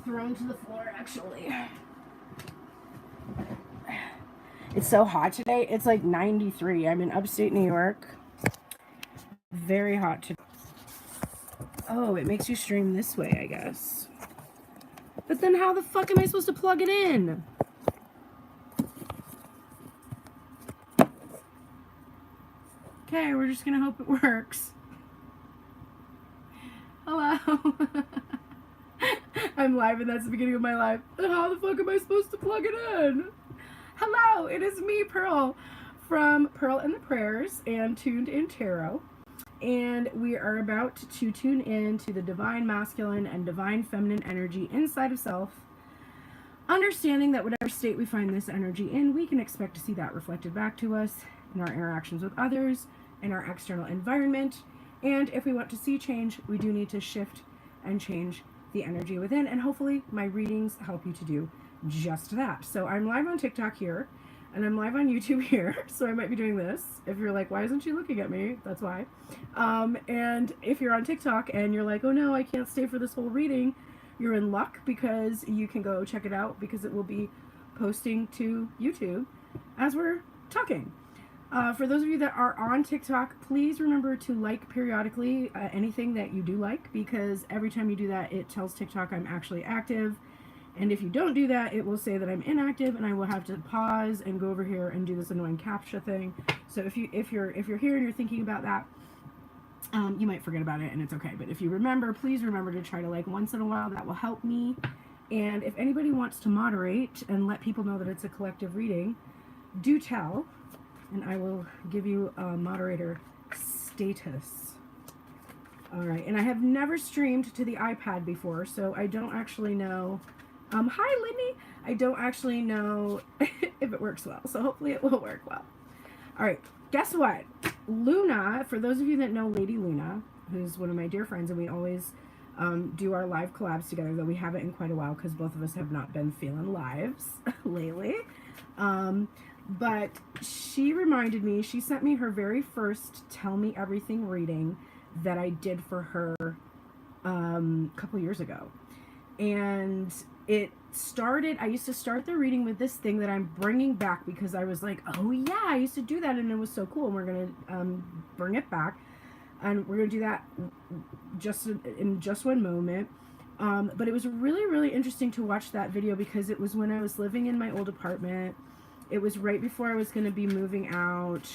thrown to the floor, actually. It's so hot today. It's like 93. I'm in upstate New York. Very hot today. Oh, it makes you stream this way, I guess. But then how the fuck am I supposed to plug it in? Okay, we're just gonna hope it works. Hello. I'm live and that's the beginning of my life. How the fuck am I supposed to plug it in? Hello, it is me, Pearl, from Pearl and the Prayers and Tuned in Tarot. And we are about to tune in to the divine masculine and divine feminine energy inside of self, understanding that whatever state we find this energy in, we can expect to see that reflected back to us in our interactions with others, in our external environment. And if we want to see change, we do need to shift and change the energy within. And hopefully my readings help you to do just that. So I'm live on TikTok here, and I'm live on YouTube here, so I might be doing this. If you're like, why isn't she looking at me? That's why. And if you're on TikTok and you're like, oh no, I can't stay for this whole reading, you're in luck, because you can go check it out, because it will be posting to YouTube as we're talking. For those of you that are on TikTok, please remember to like periodically anything that you do like, because every time you do that, it tells TikTok I'm actually active. And if you don't do that, it will say that I'm inactive, and I will have to pause and go over here and do this annoying CAPTCHA thing. So if you're here and you're thinking about that, you might forget about it, and it's okay. But if you remember, please remember to try to like once in a while. That will help me. And if anybody wants to moderate and let people know that it's a collective reading, do tell, and I will give you a moderator status. All right, and I have never streamed to the iPad before, so I don't actually know. Hi, Lindy. I don't actually know if it works well, so hopefully it will work well. All right, guess what? Luna, for those of you that know Lady Luna, who's one of my dear friends, and we always do our live collabs together, though we haven't in quite a while because both of us have not been feeling lives lately. But she reminded me, she sent me her very first Tell Me Everything reading that I did for her a couple years ago. And it started, I used to start the reading with this thing that I'm bringing back, because I was like, oh yeah, I used to do that and it was so cool, and we're going to bring it back, and we're going to do that in just one moment. But it was really, really interesting to watch that video, because it was when I was living in my old apartment. It was right before I was going to be moving out,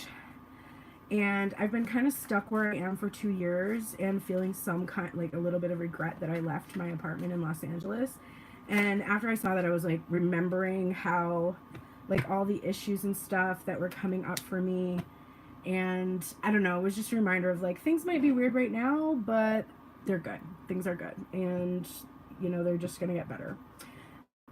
and I've been kind of stuck where I am for 2 years and feeling some kind, like a little bit of regret that I left my apartment in Los Angeles. And after I saw that, I was like remembering how, like, all the issues and stuff that were coming up for me. And I don't know, it was just a reminder of like, things might be weird right now, but they're good. Things are good. And, you know, they're just going to get better.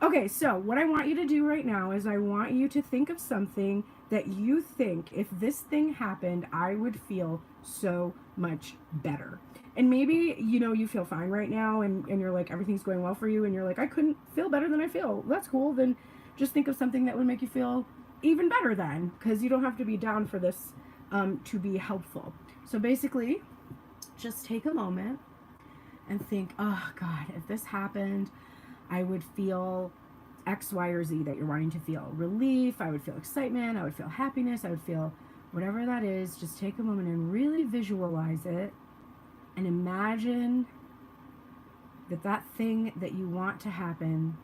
Okay, so what I want you to do right now is I want you to think of something that you think, if this thing happened, I would feel so much better. And maybe, you know, you feel fine right now, and you're like, everything's going well for you, and you're like, I couldn't feel better than I feel. That's cool. Then just think of something that would make you feel even better then, because you don't have to be down for this to be helpful. So basically, just take a moment and think, oh God, if this happened, I would feel X, Y, or Z that you're wanting to feel. Relief, I would feel excitement, I would feel happiness, I would feel whatever that is. Just take a moment and really visualize it, and imagine that that thing that you want to happen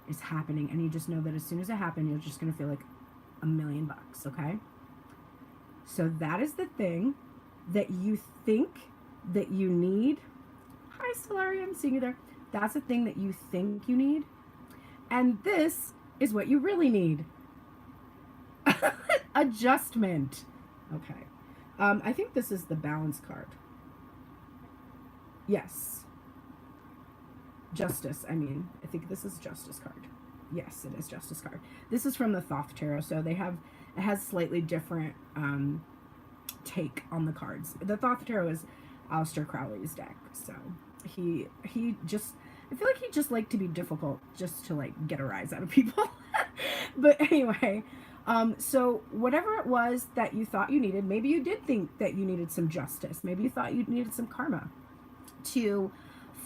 is happening, and you just know that as soon as it happens, you're just going to feel like $1,000,000, okay? So that is the thing that you think that you need. Hi, Stellaria, I'm seeing you there. That's the thing that you think you need. And this is what you really need. Adjustment. Okay. I think this is the balance card. Yes. Justice, I mean. I think this is Justice card. Yes, it is Justice card. This is from the Thoth Tarot, so it has slightly different take on the cards. The Thoth Tarot is Aleister Crowley's deck, so he just, I feel like he just liked to be difficult just to like get a rise out of people. But anyway, so whatever it was that you thought you needed, maybe you did think that you needed some justice. Maybe you thought you needed some karma to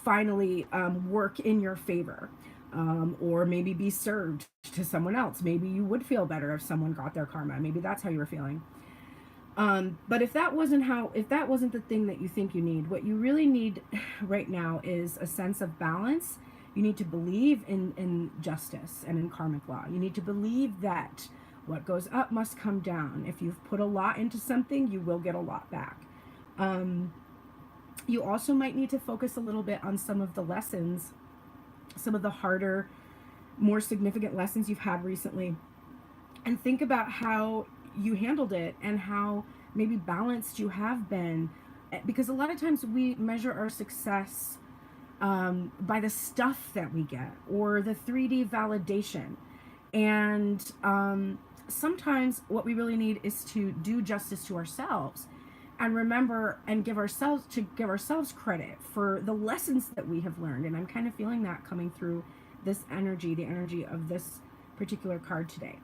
finally work in your favor, or maybe be served to someone else. Maybe you would feel better if someone got their karma. Maybe that's how you were feeling. But if that wasn't the thing that you think you need, what you really need right now is a sense of balance. You need to believe in justice and in karmic law. You need to believe that what goes up must come down. If you've put a lot into something, you will get a lot back. You also might need to focus a little bit on some of the lessons, some of the harder, more significant lessons you've had recently, and think about how you handled it and how maybe balanced you have been. Because a lot of times we measure our success by the stuff that we get or the 3D validation. And sometimes what we really need is to do justice to ourselves and remember and give ourselves credit for the lessons that we have learned. And I'm kind of feeling that coming through this energy, the energy of this particular card today.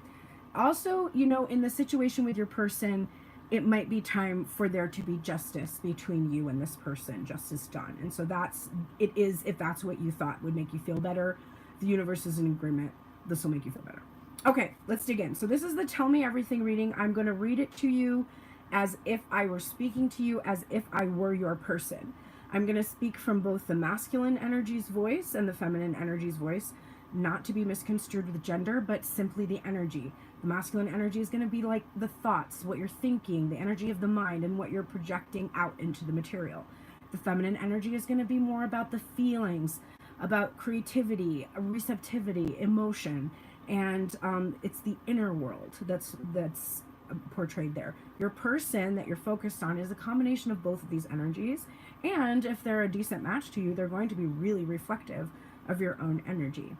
Also, you know, in the situation with your person, it might be time for there to be justice between you and this person, justice done. And so if that's what you thought would make you feel better, the universe is in agreement. This will make you feel better. Okay, let's dig in. So this is the Tell Me Everything reading. I'm going to read it to you as if I were speaking to you, as if I were your person. I'm going to speak from both the masculine energy's voice and the feminine energy's voice, not to be misconstrued with gender, but simply the energy. The masculine energy is going to be like the thoughts, what you're thinking, the energy of the mind, and what you're projecting out into the material. The feminine energy is going to be more about the feelings, about creativity, receptivity, emotion, and it's the inner world that's portrayed there. Your person that you're focused on is a combination of both of these energies, and if they're a decent match to you, they're going to be really reflective of your own energy.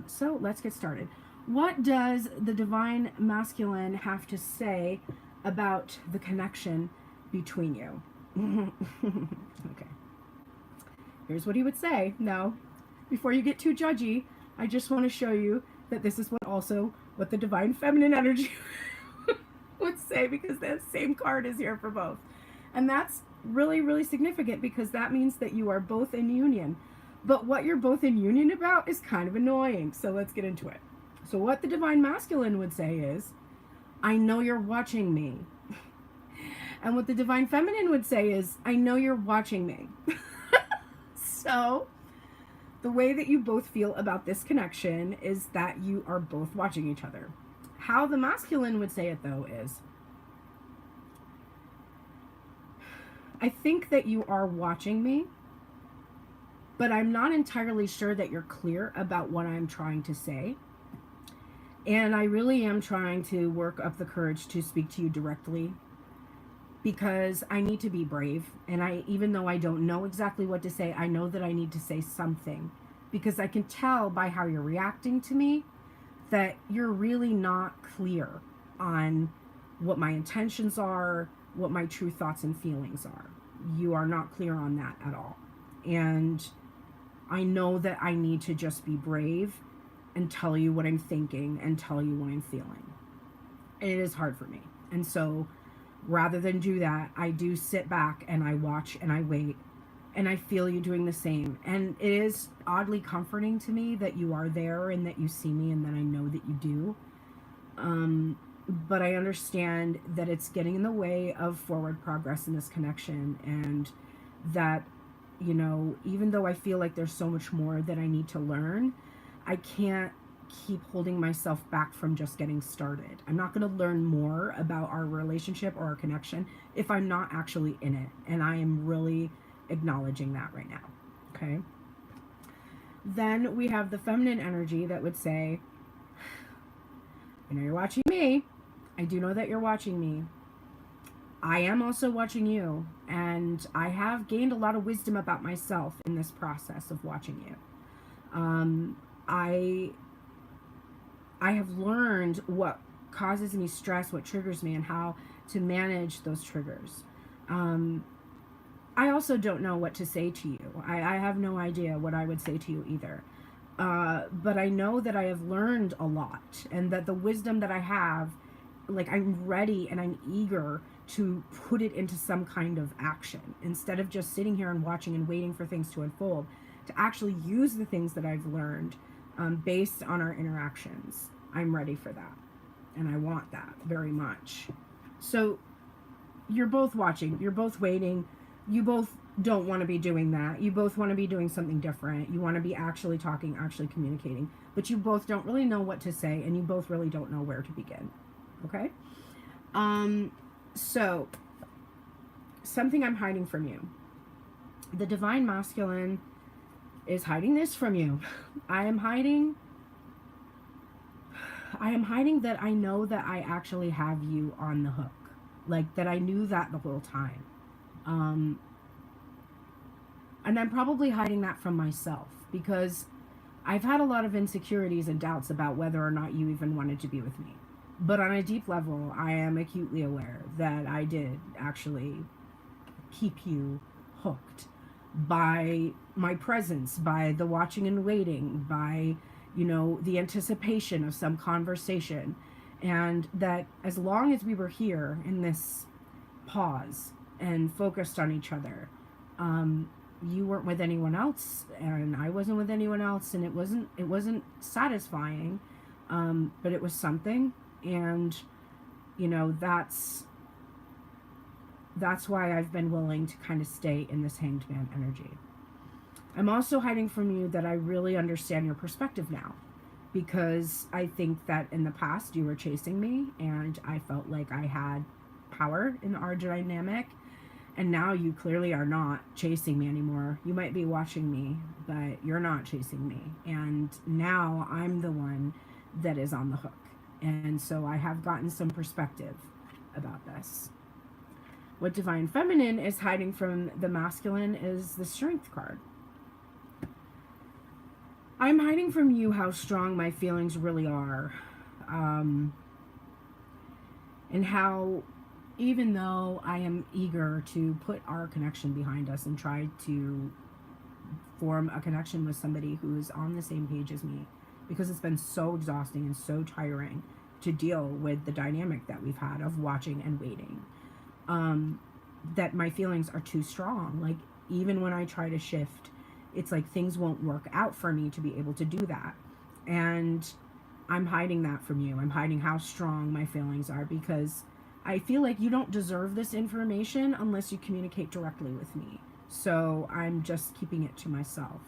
So let's get started. What does the divine masculine have to say about the connection between you? Okay. Here's what he would say. Now, before you get too judgy, I just want to show you that this is what the divine feminine energy would say, because that same card is here for both. And that's really, really significant, because that means that you are both in union. But what you're both in union about is kind of annoying. So let's get into it. So what the divine masculine would say is, I know you're watching me. And what the divine feminine would say is, I know you're watching me. So the way that you both feel about this connection is that you are both watching each other. How the masculine would say it, though, is, I think that you are watching me, but I'm not entirely sure that you're clear about what I'm trying to say. And I really am trying to work up the courage to speak to you directly, because I need to be brave. And even though I don't know exactly what to say, I know that I need to say something, because I can tell by how you're reacting to me that you're really not clear on what my intentions are, what my true thoughts and feelings are. You are not clear on that at all. And I know that I need to just be brave and tell you what I'm thinking and tell you what I'm feeling. And it is hard for me. And so rather than do that, I do sit back and I watch and I wait, and I feel you doing the same. And it is oddly comforting to me that you are there and that you see me and that I know that you do. But I understand that it's getting in the way of forward progress in this connection, and that, you know, even though I feel like there's so much more that I need to learn, I can't keep holding myself back from just getting started. I'm not going to learn more about our relationship or our connection if I'm not actually in it. And I am really acknowledging that right now. Okay. Then we have the feminine energy that would say, I know you're watching me. I do know that you're watching me. I am also watching you. And I have gained a lot of wisdom about myself in this process of watching you. I have learned what causes me stress, what triggers me, and how to manage those triggers. I also don't know what to say to you. I have no idea what I would say to you either. But I know that I have learned a lot, and that the wisdom that I have, like, I'm ready and I'm eager to put it into some kind of action instead of just sitting here and watching and waiting for things to unfold. to actually use the things that I've learned based on our interactions. I'm ready for that. And I want that very much. So you're both watching, you're both waiting, you both don't want to be doing that. You both want to be doing something different. You want to be actually talking, actually communicating, but you both don't really know what to say, and you both really don't know where to begin. Okay? So something I'm hiding from you. The divine masculine is hiding this from you. I am hiding that I know that I actually have you on the hook. Like, that I knew that the whole time. And I'm probably hiding that from myself, because I've had a lot of insecurities and doubts about whether or not you even wanted to be with me. But on a deep level, I am acutely aware that I did actually keep you hooked by my presence, by the watching and waiting, by, you know, the anticipation of some conversation. And that as long as we were here in this pause and focused on each other, you weren't with anyone else, and I wasn't with anyone else, and it wasn't satisfying, but it was something. And you know, that's why I've been willing to kind of stay in this hanged man energy. I'm also hiding from you that I really understand your perspective now, because I think that in the past you were chasing me and I felt like I had power in our dynamic, and now you clearly are not chasing me anymore. You might be watching me, but you're not chasing me, and now I'm the one that is on the hook. And so I have gotten some perspective about this. What divine feminine is hiding from the masculine is the strength card. I'm hiding from you how strong my feelings really are, and how, even though I am eager to put our connection behind us and try to form a connection with somebody who's on the same page as me, because it's been so exhausting and so tiring to deal with the dynamic that we've had of watching and waiting, that my feelings are too strong. Like, even when I try to shift, it's like things won't work out for me to be able to do that. And I'm hiding that from you. I'm hiding how strong my feelings are, because I feel like you don't deserve this information unless you communicate directly with me. So I'm just keeping it to myself.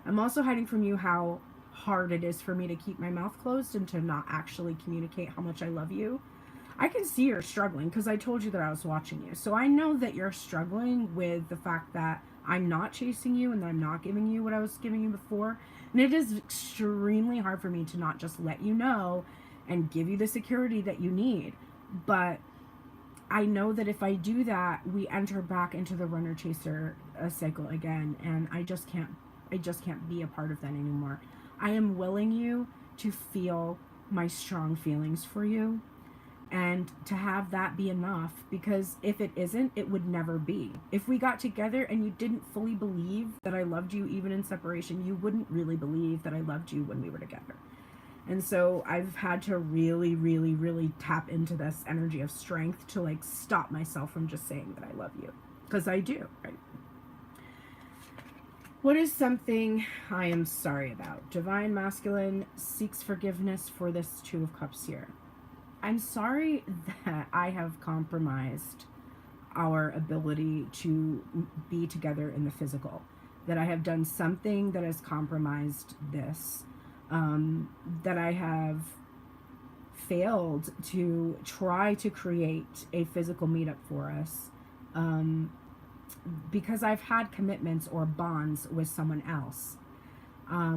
I'm also hiding from you how hard it is for me to keep my mouth closed and to not actually communicate how much I love you. I can see you're struggling, because I told you that I was watching you. So I know that you're struggling with the fact that I'm not chasing you and that I'm not giving you what I was giving you before. And it is extremely hard for me to not just let you know and give you the security that you need. But I know that if I do that, we enter back into the runner chaser cycle again, and I just can't be a part of that anymore. I am willing you to feel my strong feelings for you, and to have that be enough, because if it isn't, it would never be. If we got together and you didn't fully believe that I loved you even in separation, you wouldn't really believe that I loved you when we were together. And so I've had to really, really, really tap into this energy of strength to like stop myself from just saying that I love you, because I do, right? What is something I am sorry about? Divine masculine seeks forgiveness for this Two of Cups here. I'm sorry that I have compromised our ability to be together in the physical, that I have done something that has compromised this, that I have failed to try to create a physical meetup for us, because I've had commitments or bonds with someone else.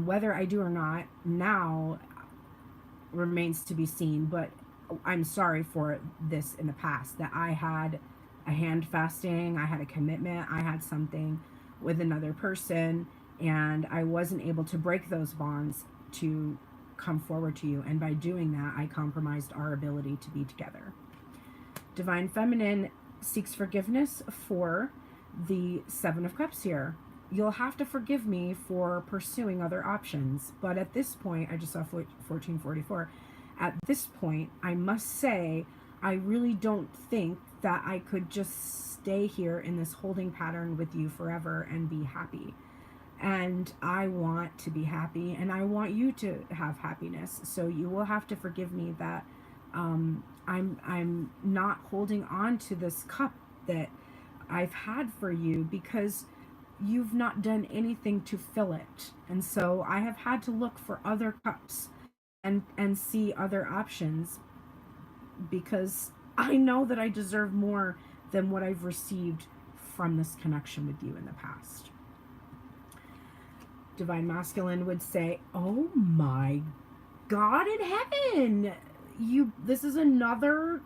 Whether I do or not now remains to be seen, but I'm sorry for this in the past, that I had a hand fasting, I had a commitment, I had something with another person, and I wasn't able to break those bonds to come forward to you. And by doing that, I compromised our ability to be together. Divine feminine seeks forgiveness for the Seven of Cups here. You'll have to forgive me for pursuing other options, but at this point, I just saw 1444. At this point, I must say, I really don't think that I could just stay here in this holding pattern with you forever and be happy. and I want to be happy, and I want you to have happiness. So you will have to forgive me that I'm not holding on to this cup that I've had for you, because you've not done anything to fill it. And so I have had to look for other cups and see other options, because I know that I deserve more than what I've received from this connection with you in the past. Divine Masculine would say, "Oh my God in heaven, this is another,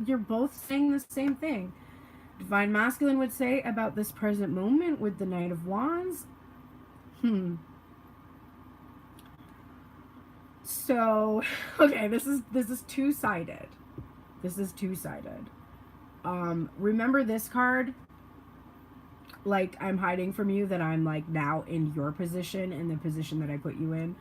you're both saying the same thing." Divine Masculine would say about this present moment with the Knight of Wands, So, okay, this is two-sided. This is two-sided. Remember this card? Like, I'm hiding from you, that I'm like now in your position, in the position that I put you in.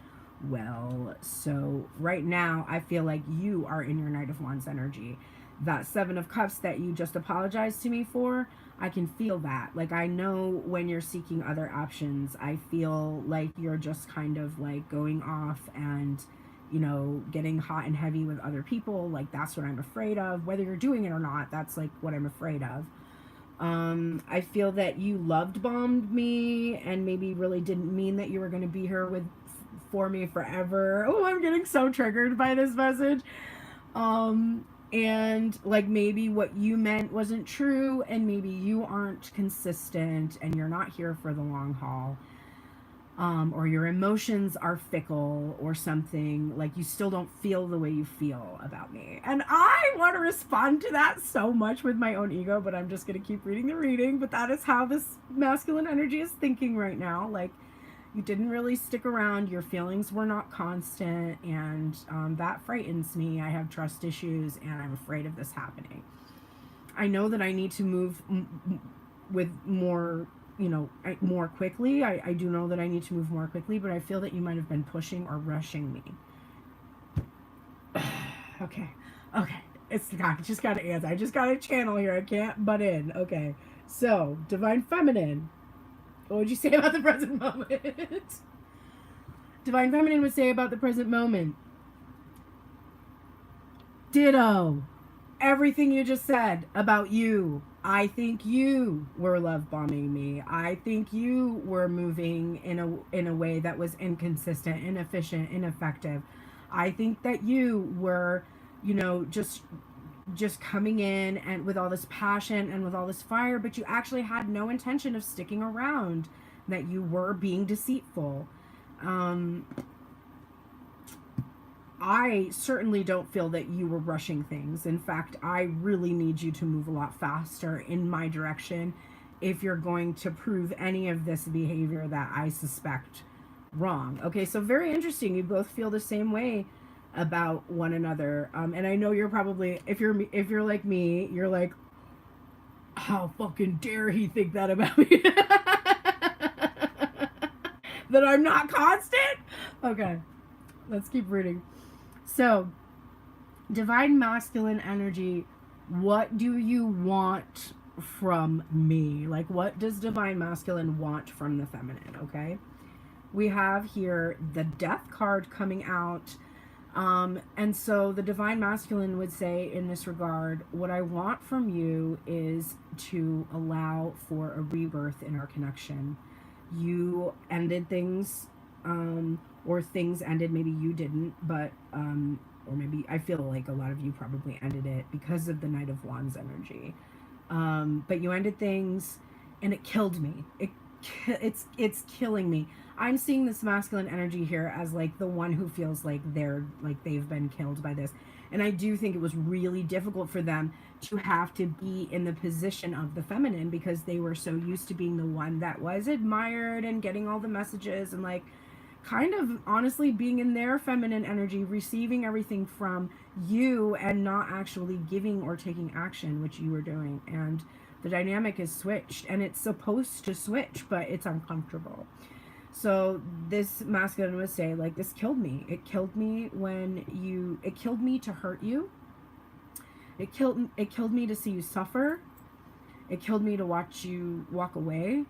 Well, so right now I feel like you are in your Knight of Wands energy. That Seven of Cups that you just apologized to me for, I can feel that. Like, I know when you're seeking other options, I feel like you're just kind of like going off and, you know, getting hot and heavy with other people. Like, that's what I'm afraid of. Whether you're doing it or not, that's like what I'm afraid of. I feel that you loved bombed me and maybe really didn't mean that you were going to be here for me forever. Oh, I'm getting so triggered by this message. And like, maybe what you meant wasn't true, and maybe you aren't consistent and you're not here for the long haul. Or your emotions are fickle or something, like you still don't feel the way you feel about me. And I want to respond to that so much with my own ego, but I'm just going to keep reading the reading. But that is how this masculine energy is thinking right now. Like, you didn't really stick around, your feelings were not constant, and that frightens me. I have trust issues, and I'm afraid of this happening. I know that I need to move with more, you know, more quickly. I do know that I need to move more quickly, but I feel that you might have been pushing or rushing me. Okay. I just got to answer. I just got to channel here. I can't butt in. Okay. So, Divine Feminine, what would you say about the present moment? Divine Feminine would say about the present moment, ditto. Everything you just said about you. I think you were love bombing me. I think you were moving in a way that was inconsistent, inefficient, ineffective. I think that you were, you know, just coming in and with all this passion and with all this fire, but you actually had no intention of sticking around, that you were being deceitful. I certainly don't feel that you were rushing things. In fact, I really need you to move a lot faster in my direction if you're going to prove any of this behavior that I suspect wrong. Okay, so very interesting. You both feel the same way about one another. And I know you're probably, if you're like me, you're like, how fucking dare he think that about me? That I'm not constant? Okay, let's keep reading. So, Divine Masculine energy, what do you want from me? Like, what does Divine Masculine want from the feminine, okay? We have here the Death card coming out. And so the Divine Masculine would say in this regard, what I want from you is to allow for a rebirth in our connection. You ended things, or things ended, maybe you didn't, but or maybe I feel like a lot of you probably ended it because of the Knight of Wands energy. But you ended things and it killed me. It's killing me. I'm seeing this masculine energy here as like the one who feels like they've been killed by this. And I do think it was really difficult for them to have to be in the position of the feminine, because they were so used to being the one that was admired and getting all the messages and like kind of honestly being in their feminine energy, receiving everything from you and not actually giving or taking action, which you were doing. And the dynamic is switched, and it's supposed to switch, but it's uncomfortable. So this masculine would say, like, this killed me. It killed me it killed me to hurt you. It killed me to see you suffer. It killed me to watch you walk away.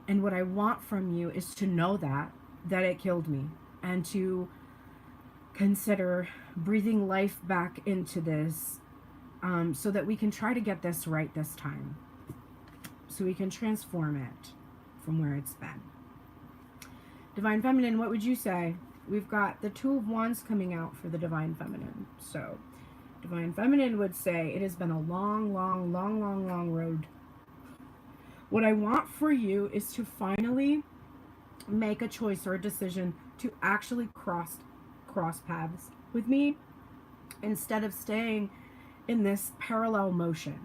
And what I want from you is to know that it killed me, and to consider breathing life back into this, so that we can try to get this right this time, so we can transform it from where it's been. Divine Feminine, what would you say? We've got the Two of Wands coming out for the Divine Feminine. So Divine Feminine would say it has been a long, long, long, long, long road. What I want for you is to finally make a choice or a decision to actually cross paths with me, instead of staying in this parallel motion,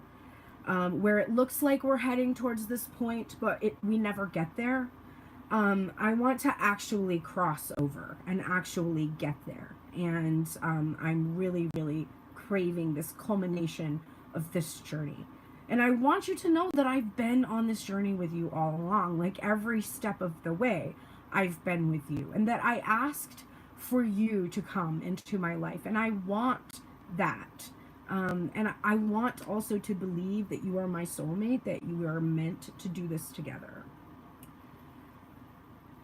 where it looks like we're heading towards this point, but we never get there. I want to actually cross over and actually get there. And I'm really, really craving this culmination of this journey. And I want you to know that I've been on this journey with you all along. Like every step of the way, I've been with you. And that I asked for you to come into my life. And I want that. And I want also to believe that you are my soulmate, that you are meant to do this together.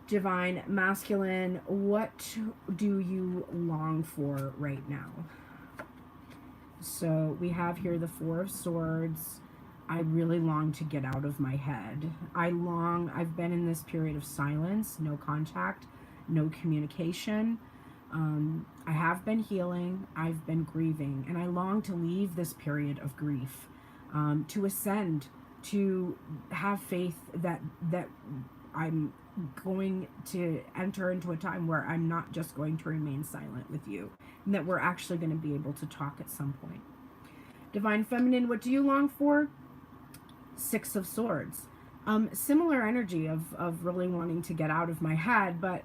Divine Masculine, what do you long for right now? So we have here the Four of Swords. I really long to get out of my head. I've been in this period of silence, no contact, no communication. I have been healing, I've been grieving, and I long to leave this period of grief, to ascend, to have faith that I'm going to enter into a time where I'm not just going to remain silent with you, and that we're actually going to be able to talk at some point. Divine Feminine, what do you long for? Six of Swords. Similar energy of really wanting to get out of my head, but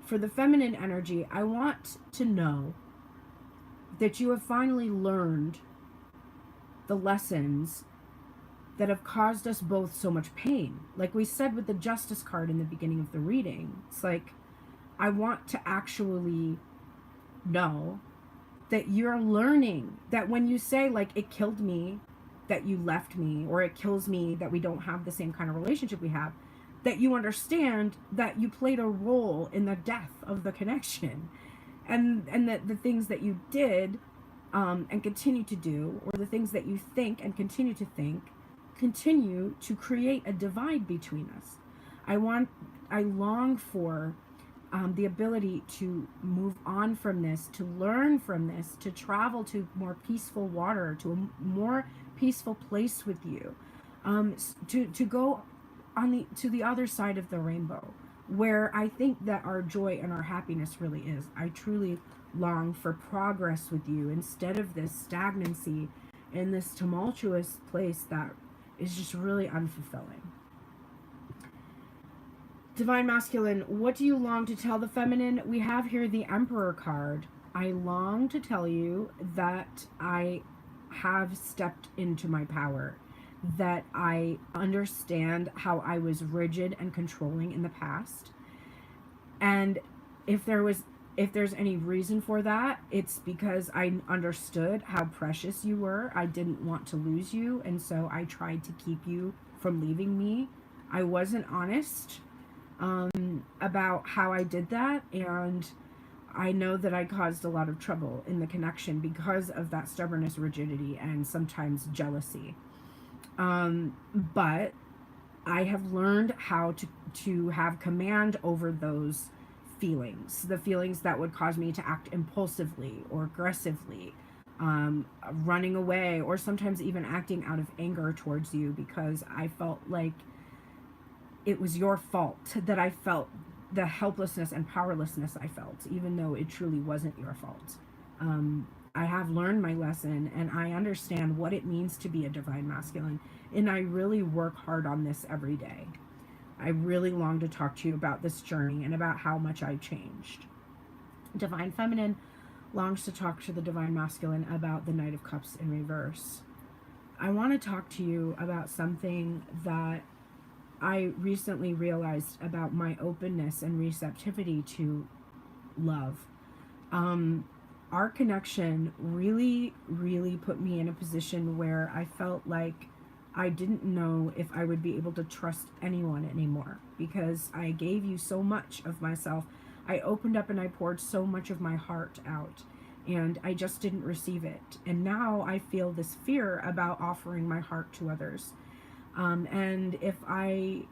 for the feminine energy, I want to know that you have finally learned the lessons that have caused us both so much pain. Like we said with the Justice card in the beginning of the reading, it's like, I want to actually know that you're learning, that when you say like, it killed me that you left me, or it kills me that we don't have the same kind of relationship we have, that you understand that you played a role in the death of the connection, and that the things that you did and continue to do, or the things that you think and continue to think, continue to create a divide between us. I long for the ability to move on from this, to learn from this, to travel to more peaceful water, to a more peaceful place with you, to go to the other side of the rainbow, where I think that our joy and our happiness really is. I truly long for progress with you, instead of this stagnancy in this tumultuous place that is just really unfulfilling. Divine Masculine, what do you long to tell the feminine? We have here the Emperor card. I long to tell you that I have stepped into my power, that I understand how I was rigid and controlling in the past. And if there's any reason for that, it's because I understood how precious you were. I didn't want to lose you, and so I tried to keep you from leaving me. I wasn't honest about how I did that, and I know that I caused a lot of trouble in the connection because of that stubbornness, rigidity, and sometimes jealousy. But I have learned how to have command over those feelings, the feelings that would cause me to act impulsively or aggressively, running away, or sometimes even acting out of anger towards you, because I felt like it was your fault, that I felt the helplessness and powerlessness I felt, even though it truly wasn't your fault. I have learned my lesson, and I understand what it means to be a divine masculine, and I really work hard on this every day. I really long to talk to you about this journey and about how much I've changed. Divine Feminine longs to talk to the Divine Masculine about the Knight of Cups in reverse. I want to talk to you about something that I recently realized about my openness and receptivity to love. Our connection really, really put me in a position where I felt like I didn't know if I would be able to trust anyone anymore, because I gave you so much of myself. I opened up and I poured so much of my heart out, and I just didn't receive it. And now I feel this fear about offering my heart to others. And if I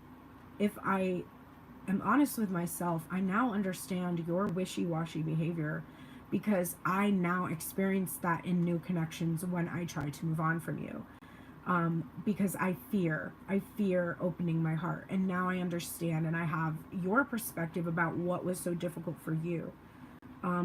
am honest with myself, I now understand your wishy-washy behavior, because I now experience that in new connections when I try to move on from you. Because I fear opening my heart. And now I understand, and I have your perspective about what was so difficult for you.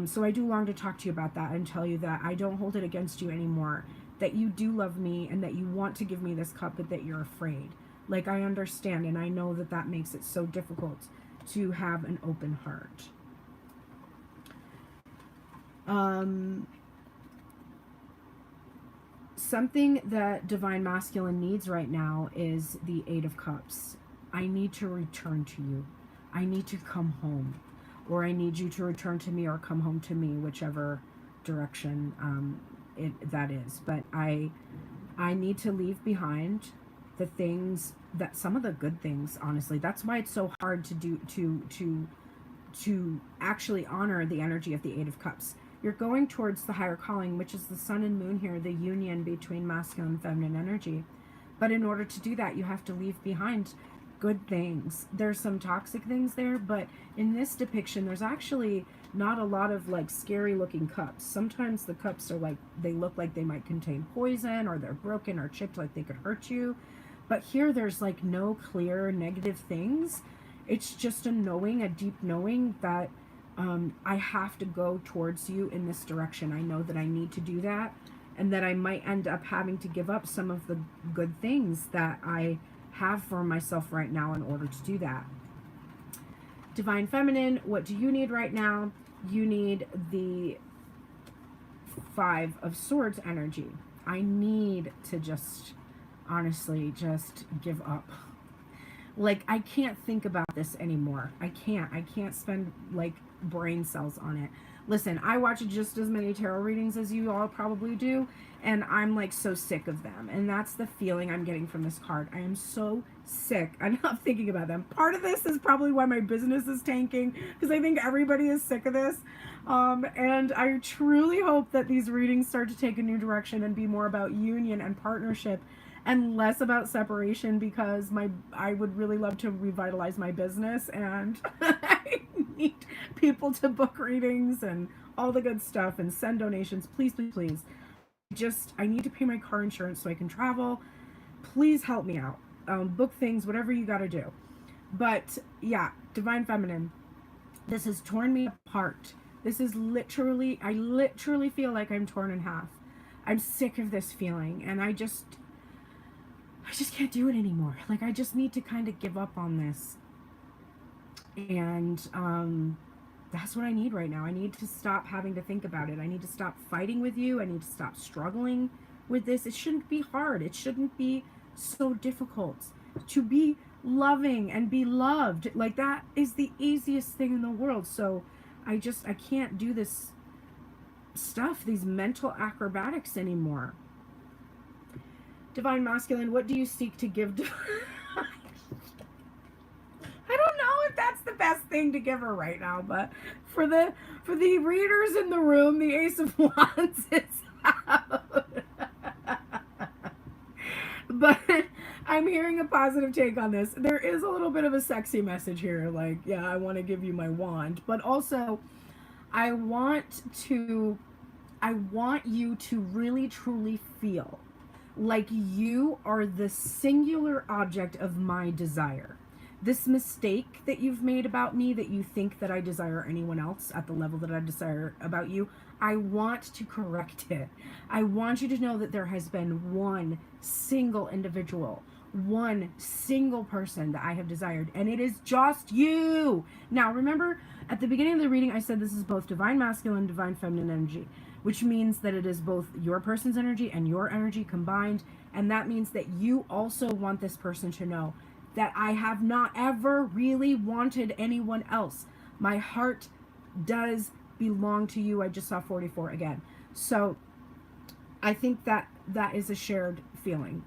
So I do long to talk to you about that and tell you that I don't hold it against you anymore, that you do love me and that you want to give me this cup, but that you're afraid. Like, I understand, and I know that that makes it so difficult to have an open heart. Something that Divine Masculine needs right now is the Eight of Cups. I need to return to you. I need to come home. Or I need you to return to me or come home to me, whichever direction that is. But I need to leave behind the things that, some of the good things, honestly. That's why it's so hard to do, to actually honor the energy of the Eight of Cups. You're going towards the higher calling, which is the sun and moon here, the union between masculine and feminine energy. But in order to do that, you have to leave behind good things. There's some toxic things there, but in this depiction, there's actually not a lot of like scary looking cups. Sometimes the cups are like, they look like they might contain poison, or they're broken or chipped, like they could hurt you. But here there's like no clear negative things. It's just a knowing, a deep knowing that I have to go towards you in this direction. I know that I need to do that, and that I might end up having to give up some of the good things that I have for myself right now in order to do that. Divine Feminine, what do you need right now? You need the Five of Swords energy. I need to just, honestly, just give up. Like, I can't think about this anymore. I can't spend like brain cells on it. Listen, I watch just as many tarot readings as you all probably do, and I'm like so sick of them. And that's the feeling I'm getting from this card. I am so sick. I'm not thinking about them. Part of this is probably why my business is tanking, because I think everybody is sick of this. And I truly hope that these readings start to take a new direction and be more about union and partnership and less about separation, because I would really love to revitalize my business, and I need people to book readings and all the good stuff and send donations. Please, please, please. I need to pay my car insurance so I can travel. Please help me out. Book things, whatever you got to do. But yeah, Divine Feminine, this has torn me apart. This is literally, I literally feel like I'm torn in half. I'm sick of this feeling, and I just can't do it anymore. Like, I just need to kind of give up on this. And that's what I need right now. I need to stop having to think about it. I need to stop fighting with you. I need to stop struggling with this. It shouldn't be hard. It shouldn't be so difficult to be loving and be loved. Like, that is the easiest thing in the world. So I can't do this stuff, these mental acrobatics anymore. Divine Masculine, what do you seek to give to... I don't know if that's the best thing to give her right now, but for the readers in the room, the Ace of Wands is out. But I'm hearing a positive take on this. There is a little bit of a sexy message here, like, yeah, I want to give you my wand, but also I want you to really truly feel like you are the singular object of my desire. This mistake that you've made about me, that you think that I desire anyone else at the level that I desire about you, I want to correct it. I want you to know that there has been one single individual, one single person that I have desired, and it is just you. Now, remember, at the beginning of the reading, I said this is both Divine Masculine, Divine Feminine energy, which means that it is both your person's energy and your energy combined. And that means that you also want this person to know that I have not ever really wanted anyone else. My heart does belong to you. I just saw 44 again. So I think that is a shared feeling.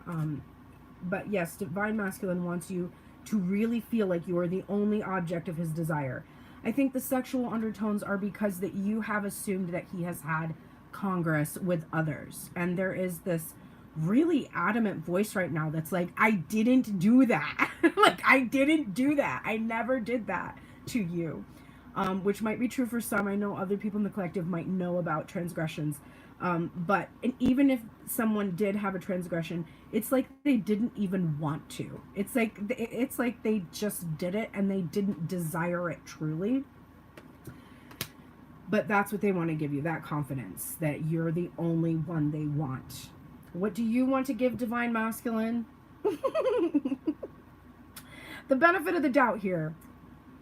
But yes, Divine Masculine wants you to really feel like you are the only object of his desire. I think the sexual undertones are because that you have assumed that he has had congress with others. And there is this really adamant voice right now that's like, I didn't do that. Like, I didn't do that. I never did that to you. Which might be true for some. I know other people in the collective might know about transgressions. But and even if someone did have a transgression, it's like they didn't even want to. It's like they just did it and they didn't desire it truly. But that's what they want to give you, that confidence that you're the only one they want. What do you want to give Divine Masculine? The benefit of the doubt here.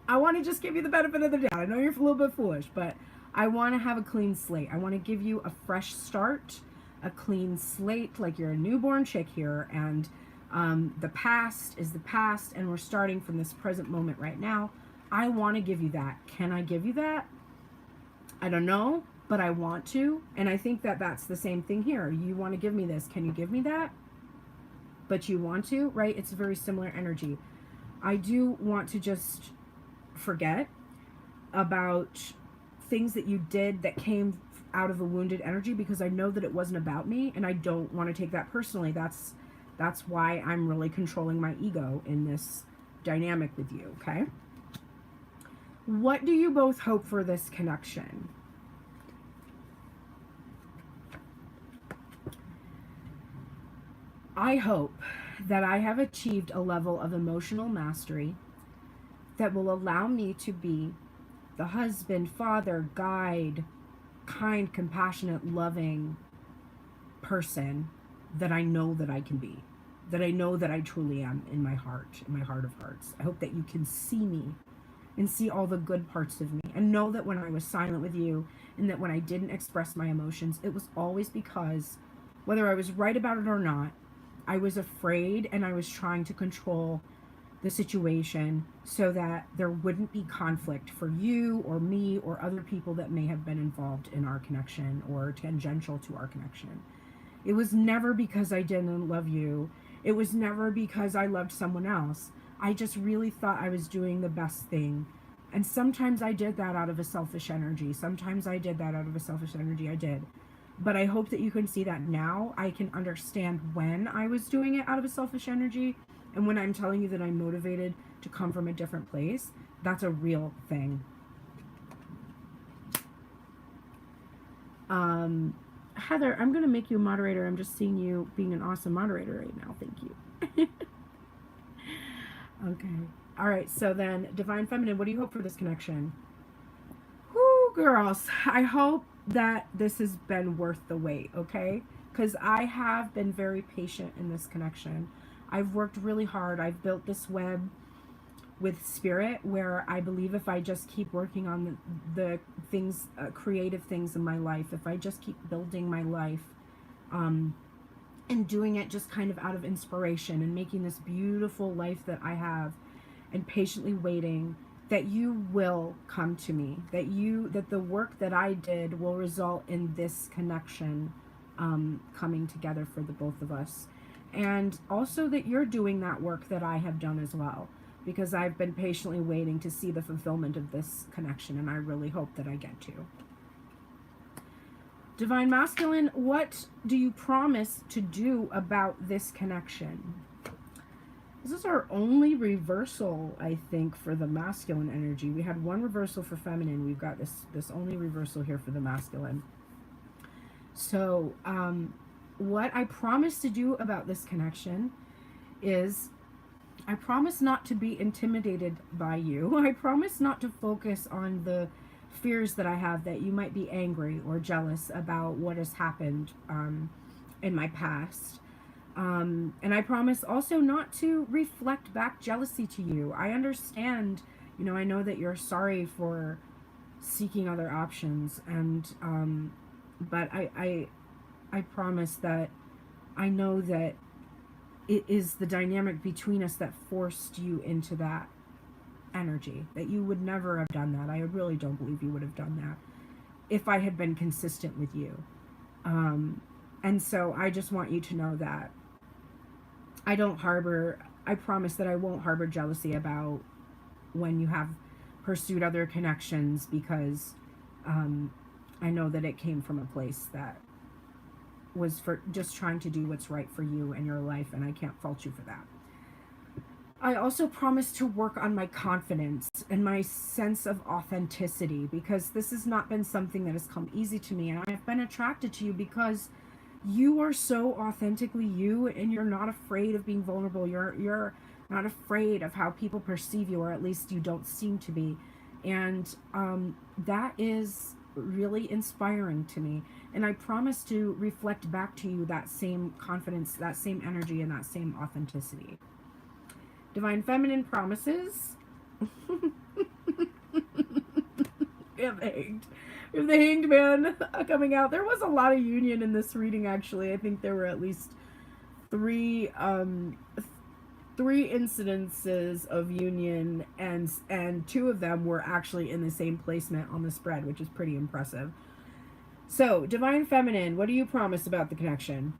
I want to just give you the benefit of the doubt. I know you're a little bit foolish, but I want to have a clean slate. I want to give you a fresh start, a clean slate, like you're a newborn chick here, and the past is the past, and we're starting from this present moment right now. I want to give you that. Can I give you that? I don't know, but I want to, and I think that that's the same thing here. You want to give me this. Can you give me that? But you want to, right? It's a very similar energy. I do want to just forget about things that you did that came out of a wounded energy, because I know that it wasn't about me, and I don't want to take that personally. That's why I'm really controlling my ego in this dynamic with you, okay? What do you both hope for this connection? I hope that I have achieved a level of emotional mastery that will allow me to be the husband, father, guide, kind, compassionate, loving person that I know that I can be, that I know that I truly am in my heart of hearts. I hope that you can see me and see all the good parts of me, and know that when I was silent with you and that when I didn't express my emotions, it was always because, whether I was right about it or not, I was afraid and I was trying to control the situation so that there wouldn't be conflict for you or me or other people that may have been involved in our connection or tangential to our connection. It was never because I didn't love you. It was never because I loved someone else. I just really thought I was doing the best thing. And sometimes I did that out of a selfish energy. Sometimes I did that out of a selfish energy. I did. But I hope that you can see that now. I can understand when I was doing it out of a selfish energy. And when I'm telling you that I'm motivated to come from a different place, that's a real thing. Heather, I'm going to make you a moderator. I'm just seeing you being an awesome moderator right now. Thank you. Okay. All right. So then, Divine Feminine, what do you hope for this connection? Whoo, girls. I hope that this has been worth the wait, okay? Because I have been very patient in this connection. I've worked really hard. I've built this web with spirit where I believe if I just keep working on the things, creative things in my life, if I just keep building my life, and doing it just kind of out of inspiration and making this beautiful life that I have, and patiently waiting, that you will come to me, that the work that I did will result in this connection coming together for the both of us. And also that you're doing that work that I have done as well, because I've been patiently waiting to see the fulfillment of this connection, and I really hope that I get to. Divine Masculine, what do you promise to do about this connection? This is our only reversal, I think, for the masculine energy. We had one reversal for feminine. We've got this only reversal here for the masculine. So, what I promise to do about this connection is I promise not to be intimidated by you. I promise not to focus on the fears that I have that you might be angry or jealous about what has happened in my past. And I promise also not to reflect back jealousy to you. I understand, I know that you're sorry for seeking other options, and but I promise that I know that it is the dynamic between us that forced you into that energy, that you would never have done that. I really don't believe you would have done that if I had been consistent with you. And so I just want you to know that I promise that I won't harbor jealousy about when you have pursued other connections, because um, I know that it came from a place that was for just trying to do what's right for you and your life, and I can't fault you for that. I also promise to work on my confidence and my sense of authenticity, because this has not been something that has come easy to me, and I've been attracted to you because you are so authentically you, and you're not afraid of being vulnerable. You're not afraid of how people perceive you, or at least you don't seem to be. And that is really inspiring to me. And I promise to reflect back to you that same confidence, that same energy, and that same authenticity. Divine Feminine promises. We have the hanged. We have the hanged man coming out. There was a lot of union in this reading, actually. I think there were at least three incidences of union, and two of them were actually in the same placement on the spread, which is pretty impressive. So, Divine Feminine, what do you promise about the connection?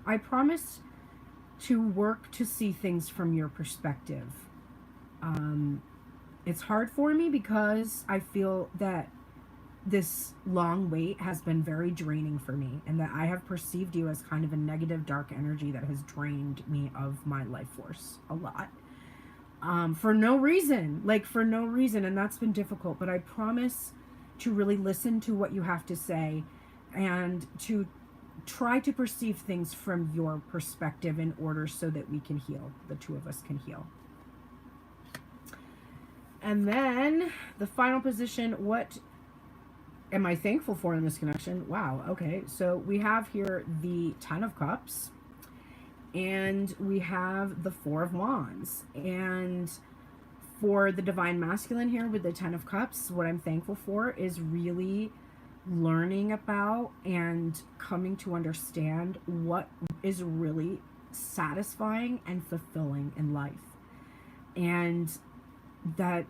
I promise to work to see things from your perspective. It's hard for me because I feel that this long wait has been very draining for me, and that I have perceived you as kind of a negative, dark energy that has drained me of my life force a lot. For no reason, and that's been difficult, but I promise to really listen to what you have to say and to try to perceive things from your perspective in order so that we can heal. The two of us can heal. And then the final position, what am I thankful for in this connection? Wow, okay. So we have here the Ten of Cups, and we have the Four of Wands. And for the Divine Masculine here with the Ten of Cups, what I'm thankful for is really learning about and coming to understand what is really satisfying and fulfilling in life. And that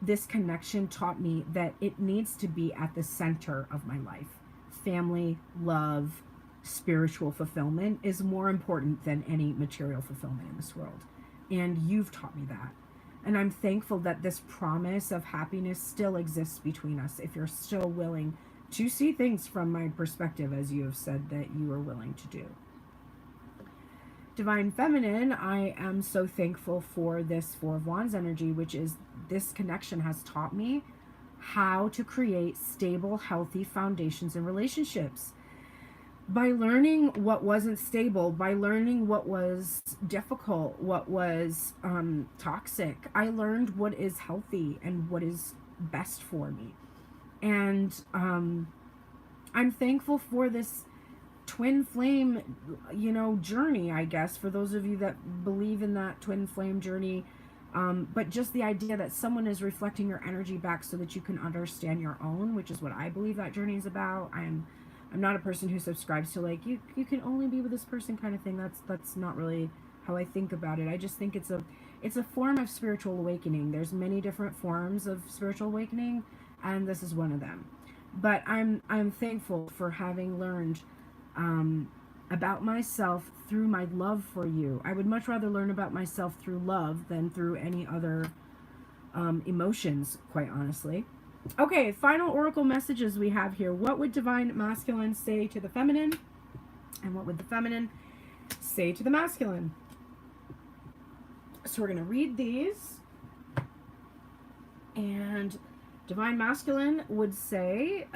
this connection taught me that it needs to be at the center of my life. Family, love, spiritual fulfillment is more important than any material fulfillment in this world. And you've taught me that. And I'm thankful that this promise of happiness still exists between us if you're still willing to see things from my perspective, as you have said that you are willing to do. Divine Feminine, I am so thankful for this Four of Wands energy, which is this connection has taught me how to create stable, healthy foundations in relationships. By learning what wasn't stable, by learning what was difficult, what was toxic, I learned what is healthy and what is best for me. And I'm thankful for this twin flame, journey, I guess, for those of you that believe in that twin flame journey. But just the idea that someone is reflecting your energy back so that you can understand your own, which is what I believe that journey is about. I'm not a person who subscribes to like you can only be with this person kind of thing. That's not really how I think about it. I just think it's a form of spiritual awakening. There's many different forms of spiritual awakening, and this is one of them. But I'm thankful for having learned about myself through my love for you. I would much rather learn about myself through love than through any other emotions, quite honestly. Okay, final oracle messages we have here. What would Divine Masculine say to the Feminine? And what would the Feminine say to the Masculine? So we're going to read these. And Divine Masculine would say,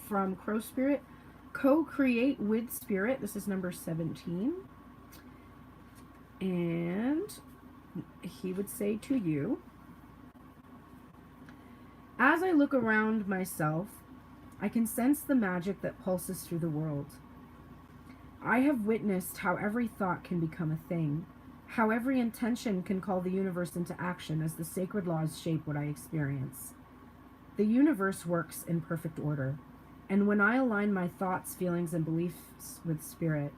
from Crow Spirit, co-create with Spirit. This is number 17. And he would say to you, as I look around myself, I can sense the magic that pulses through the world. I have witnessed how every thought can become a thing, how every intention can call the universe into action as the sacred laws shape what I experience. The universe works in perfect order, and when I align my thoughts, feelings, and beliefs with Spirit,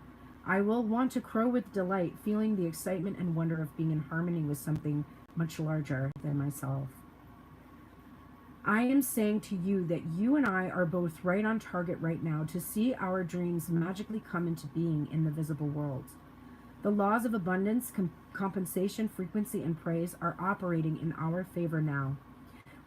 I will want to crow with delight, feeling the excitement and wonder of being in harmony with something much larger than myself. I am saying to you that you and I are both right on target right now to see our dreams magically come into being in the visible world. The laws of abundance, compensation, frequency, and praise are operating in our favor now.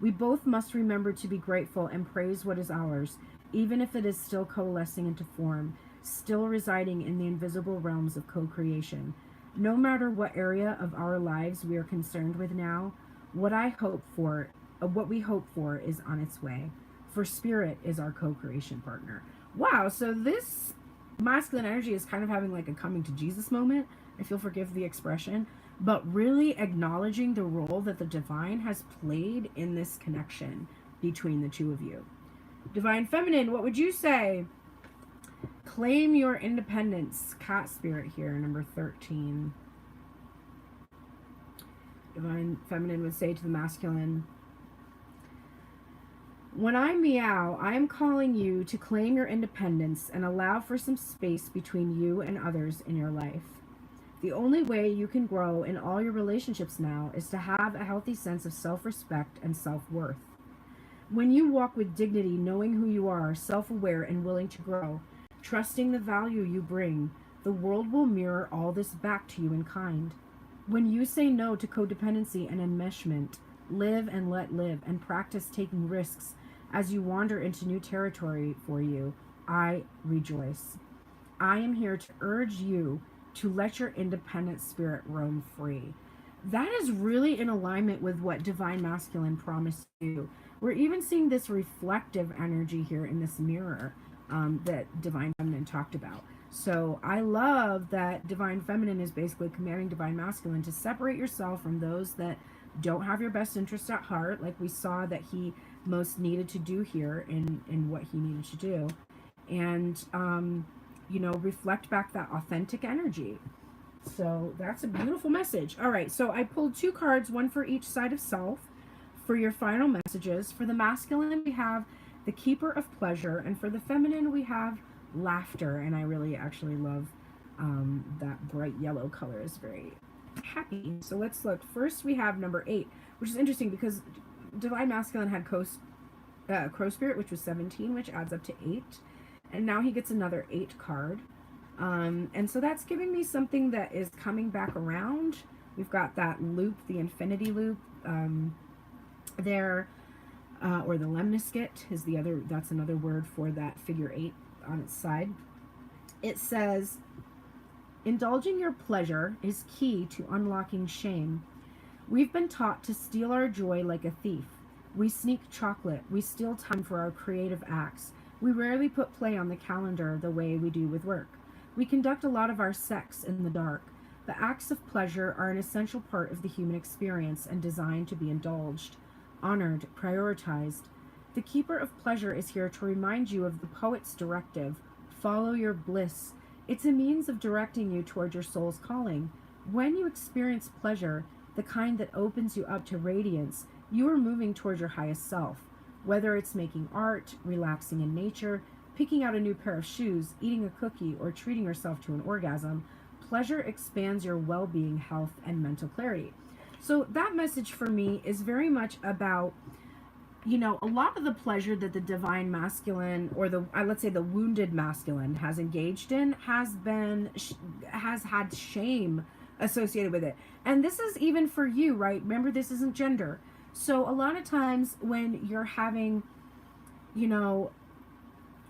We both must remember to be grateful and praise what is ours, even if it is still coalescing into form, still residing in the invisible realms of co-creation. No matter what area of our lives we are concerned with now, what we hope for is on its way. For spirit is our co-creation partner. Wow, so this masculine energy is kind of having like a coming to Jesus moment, if you'll forgive the expression, but really acknowledging the role that the divine has played in this connection between the two of you. Divine feminine, what would you say? Claim your independence. Cat spirit here, number 13. Divine feminine would say to the masculine, when I meow, I am calling you to claim your independence and allow for some space between you and others in your life. The only way you can grow in all your relationships now is to have a healthy sense of self-respect and self-worth. When you walk with dignity, knowing who you are, self-aware and willing to grow, trusting the value you bring, the world will mirror all this back to you in kind. When you say no to codependency and enmeshment, live and let live, and practice taking risks as you wander into new territory for you, I rejoice. I am here to urge you to let your independent spirit roam free. That is really in alignment with what Divine Masculine promised you. We're even seeing this reflective energy here in this mirror that Divine Feminine talked about. So I love that Divine Feminine is basically commanding Divine Masculine to separate yourself from those that don't have your best interest at heart, like we saw that he most needed to do here in what he needed to do. And, reflect back that authentic energy. So that's a beautiful message. All right, so I pulled 2 cards, one for each side of self, for your final messages. For the masculine, we have the Keeper of Pleasure, and for the feminine, we have Laughter. And I really actually love that bright yellow color. Is very happy. So let's look. First, we have number 8, which is interesting because Divine Masculine had Crow Spirit, which was 17, which adds up to 8. And now he gets another 8 card. And so that's giving me something that is coming back around. We've got that loop, the infinity loop there, or the lemniscate is the other, that's another word for that figure 8 on its side. It says, indulging your pleasure is key to unlocking shame. We've been taught to steal our joy like a thief. We sneak chocolate. We steal time for our creative acts. We rarely put play on the calendar the way we do with work. We conduct a lot of our sex in the dark. The acts of pleasure are an essential part of the human experience and designed to be indulged, honored, prioritized. The Keeper of Pleasure is here to remind you of the poet's directive, follow your bliss. It's a means of directing you toward your soul's calling. When you experience pleasure, the kind that opens you up to radiance, you are moving toward your highest self. Whether it's making art, relaxing in nature, picking out a new pair of shoes, eating a cookie, or treating yourself to an orgasm, pleasure expands your well-being, health, and mental clarity. So that message for me is very much about, a lot of the pleasure that the Divine Masculine, or let's say the wounded masculine, has engaged in has had shame associated with it. And this is even for you, right? Remember, this isn't gender. So a lot of times when you're having,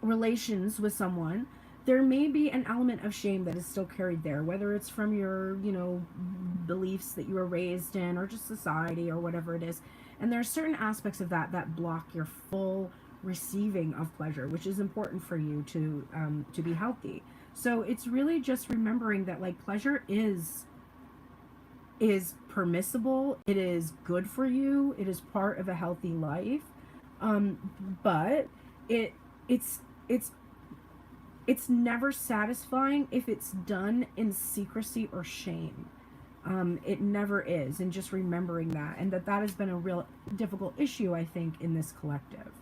relations with someone, there may be an element of shame that is still carried there, whether it's from your, beliefs that you were raised in, or just society, or whatever it is. And there are certain aspects of that block your full receiving of pleasure, which is important for you to be healthy. So it's really just remembering that, like, pleasure is permissible, it is good for you, it is part of a healthy life, but it's never satisfying if it's done in secrecy or shame. It never is, and just remembering that, and that has been a real difficult issue, I think, in this collective.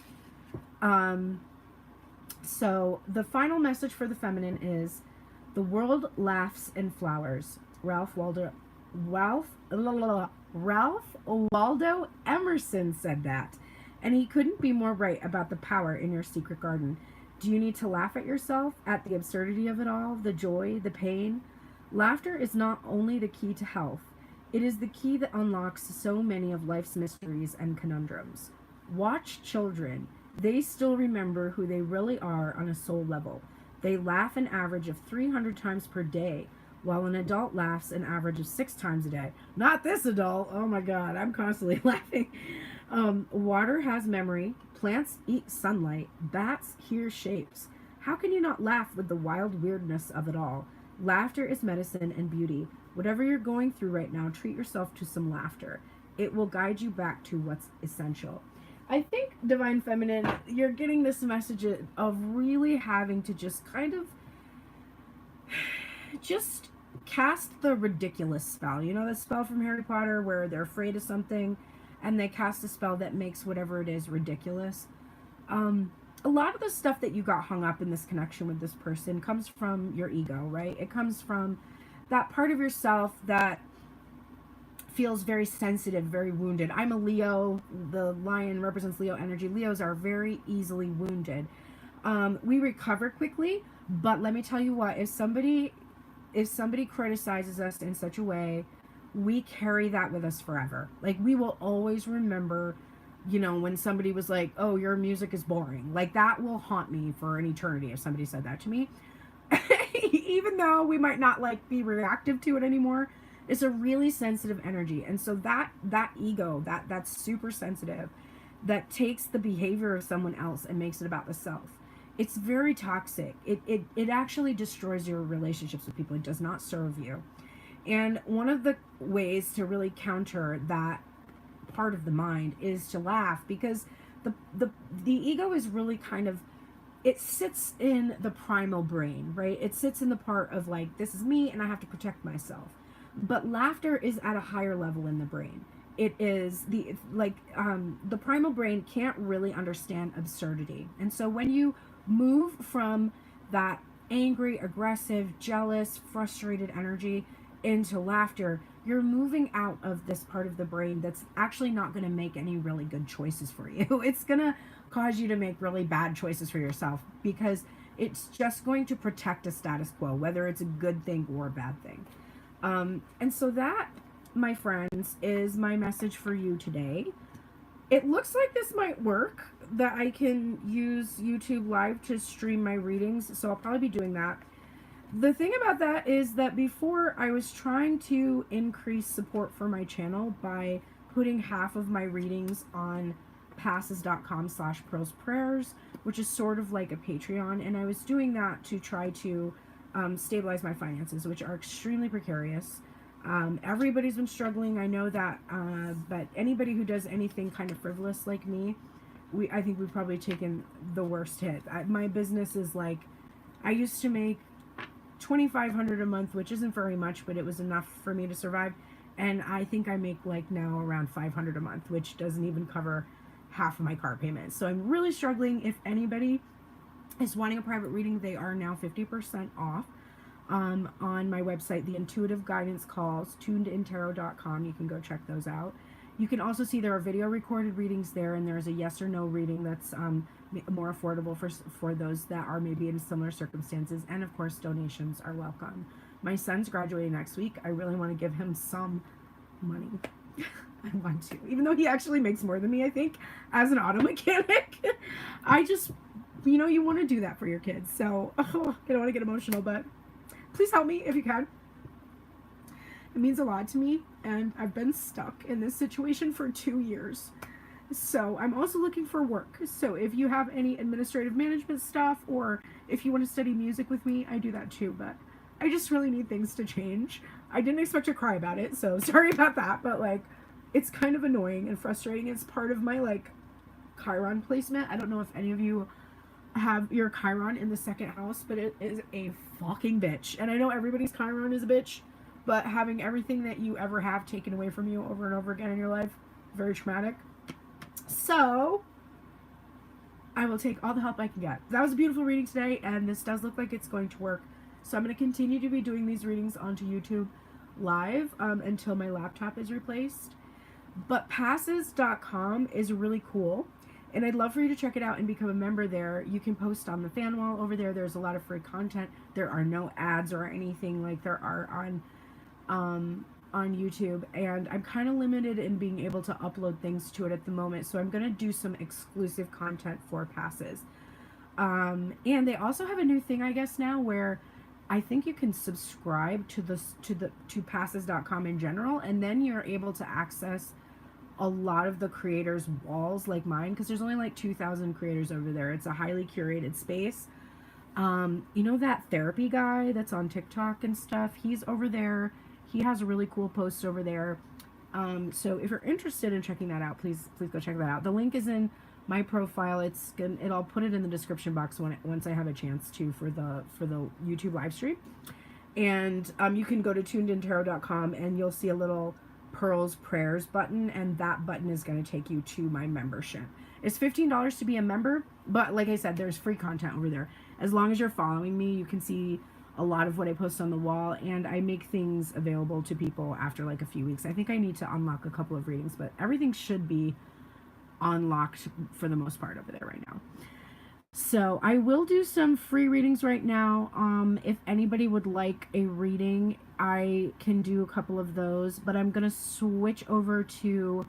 So the final message for the feminine is, the world laughs in flowers. Ralph Waldo Emerson said that. And he couldn't be more right about the power in your secret garden. Do you need to laugh at yourself, at the absurdity of it all, the joy, the pain? Laughter is not only the key to health, it is the key that unlocks so many of life's mysteries and conundrums. Watch children. They still remember who they really are on a soul level. They laugh an average of 300 times per day, while an adult laughs an average of 6 times a day. Not this adult. Oh my God, I'm constantly laughing. Water has memory. Plants eat sunlight. Bats hear shapes. How can you not laugh with the wild weirdness of it all? Laughter is medicine and beauty. Whatever you're going through right now, treat yourself to some laughter. It will guide you back to what's essential. I think, Divine Feminine, you're getting this message of really having to just kind of just cast the ridiculous spell. You know, the spell from Harry Potter where they're afraid of something and they cast a spell that makes whatever it is ridiculous. A lot of the stuff that you got hung up in this connection with this person comes from your ego, right? It comes from that part of yourself that feels very sensitive, very wounded. I'm a Leo. The lion represents Leo energy. Leos are very easily wounded. We recover quickly, but let me tell you what, if somebody criticizes us in such a way, we carry that with us forever. Like, we will always remember, you know, when somebody was like, oh, your music is boring. Like, that will haunt me for an eternity if somebody said that to me. Even though we might not, like, be reactive to it anymore, it's a really sensitive energy. And so that ego, that's super sensitive, that takes the behavior of someone else and makes it about the self. It's very toxic. It actually destroys your relationships with people. It does not serve you. And one of the ways to really counter that part of the mind is to laugh, because the ego is really kind of, it sits in the primal brain, right? It sits in the part of like, this is me and I have to protect myself. But laughter is at a higher level in the brain. It is the primal brain can't really understand absurdity. And so when you move from that angry, aggressive, jealous, frustrated energy into laughter, you're moving out of this part of the brain that's actually not going to make any really good choices for you. It's going to cause you to make really bad choices for yourself, because it's just going to protect a status quo, whether it's a good thing or a bad thing. And so that, my friends, is my message for you today. It looks like this might work, that I can use YouTube Live to stream my readings, so I'll probably be doing that. The thing about that is that before, I was trying to increase support for my channel by putting half of my readings on passes.com/pearlsprayers, which is sort of like a Patreon, and I was doing that to try to stabilize my finances, which are extremely precarious. Everybody's been struggling, I know that, but anybody who does anything kind of frivolous like me, I think we've probably taken the worst hit. My business is like, I used to make $2,500 a month, which isn't very much, but it was enough for me to survive. And I think I make like now around $500 a month, which doesn't even cover half of my car payments. So I'm really struggling. If anybody is wanting a private reading, they are now 50% off on my website, the Intuitive Guidance Calls, turnedintarot.com. You can go check those out. You can also see there are video recorded readings there, and there's a yes or no reading that's more affordable for those that are maybe in similar circumstances. And of course, donations are welcome. My son's graduating next week. I really want to give him some money. I want to, even though he actually makes more than me, I think, as an auto mechanic. I just, you know, you want to do that for your kids. So, I don't want to get emotional, but please help me if you can. It means a lot to me, and I've been stuck in this situation for 2 years. So I'm also looking for work. So if you have any administrative management stuff, or if you want to study music with me, I do that too. But I just really need things to change. I didn't expect to cry about it, so sorry about that. But like, it's kind of annoying and frustrating. It's part of my like Chiron placement. I don't know if any of you have your Chiron in the second house, but it is a fucking bitch. And I know everybody's Chiron is a bitch, but having everything that you ever have taken away from you over and over again in your life, very traumatic. So I will take all the help I can get. That was a beautiful reading today, and this does look like it's going to work. So I'm going to continue to be doing these readings onto YouTube Live until my laptop is replaced. But passes.com is really cool. And I'd love for you to check it out and become a member there. You can post on the fan wall over there. There's a lot of free content. There are no ads or anything like there are on YouTube, and I'm kind of limited in being able to upload things to it at the moment, so I'm going to do some exclusive content for passes. And they also have a new thing, I guess, now where I think you can subscribe to passes.com in general, and then you're able to access a lot of the creators' walls like mine, because there's only like 2,000 creators over there. It's a highly curated space. You know that therapy guy that's on TikTok and stuff? He's over there. He has really cool posts over there. So if you're interested in checking that out, please go check that out. The link is in my profile. I'll put it in the description box once I have a chance to for the YouTube live stream. And you can go to turnedintarot.com and you'll see a little Pearl's Prayers button, and that button is going to take you to my membership. It's $15 to be a member, but like I said, there's free content over there. As long as you're following me, you can see a lot of what I post on the wall, and I make things available to people after like a few weeks. I think I need to unlock a couple of readings, but everything should be unlocked for the most part over there right now. So I will do some free readings right now. If anybody would like a reading, I can do a couple of those, but I'm gonna switch over to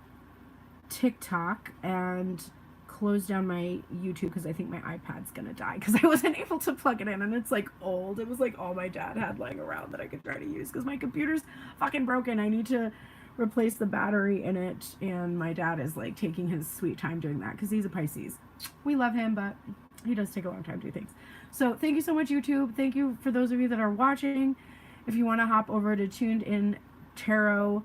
TikTok and close down my YouTube because I think my iPad's gonna die because I wasn't able to plug it in, and it's like old. It was like all my dad had lying around that I could try to use because my computer's fucking broken. I need to replace the battery in it, and my dad is like taking his sweet time doing that because he's a Pisces. We love him, but he does take a long time to do things. So thank you so much, YouTube. Thank you for those of you that are watching. If you want to hop over to Tuned In Tarot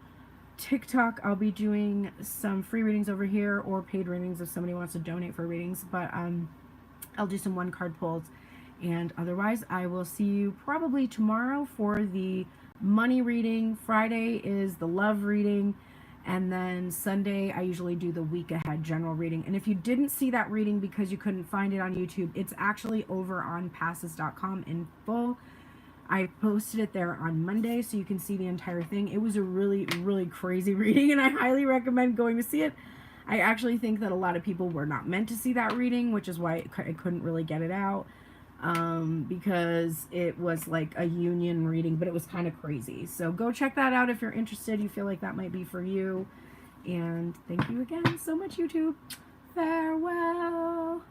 TikTok, I'll be doing some free readings over here or paid readings if somebody wants to donate for readings, but I'll do some one card pulls, and otherwise I will see you probably tomorrow for the money reading. Friday is the love reading, and then Sunday I usually do the week ahead general reading. And if you didn't see that reading because you couldn't find it on YouTube, it's actually over on passes.com in full. I posted it there on Monday so you can see the entire thing. It was a really, really crazy reading, and I highly recommend going to see it. I actually think that a lot of people were not meant to see that reading, which is why I couldn't really get it out, because it was like a union reading, but it was kind of crazy. So go check that out if you're interested. You feel like that might be for you. And thank you again so much, YouTube. Farewell.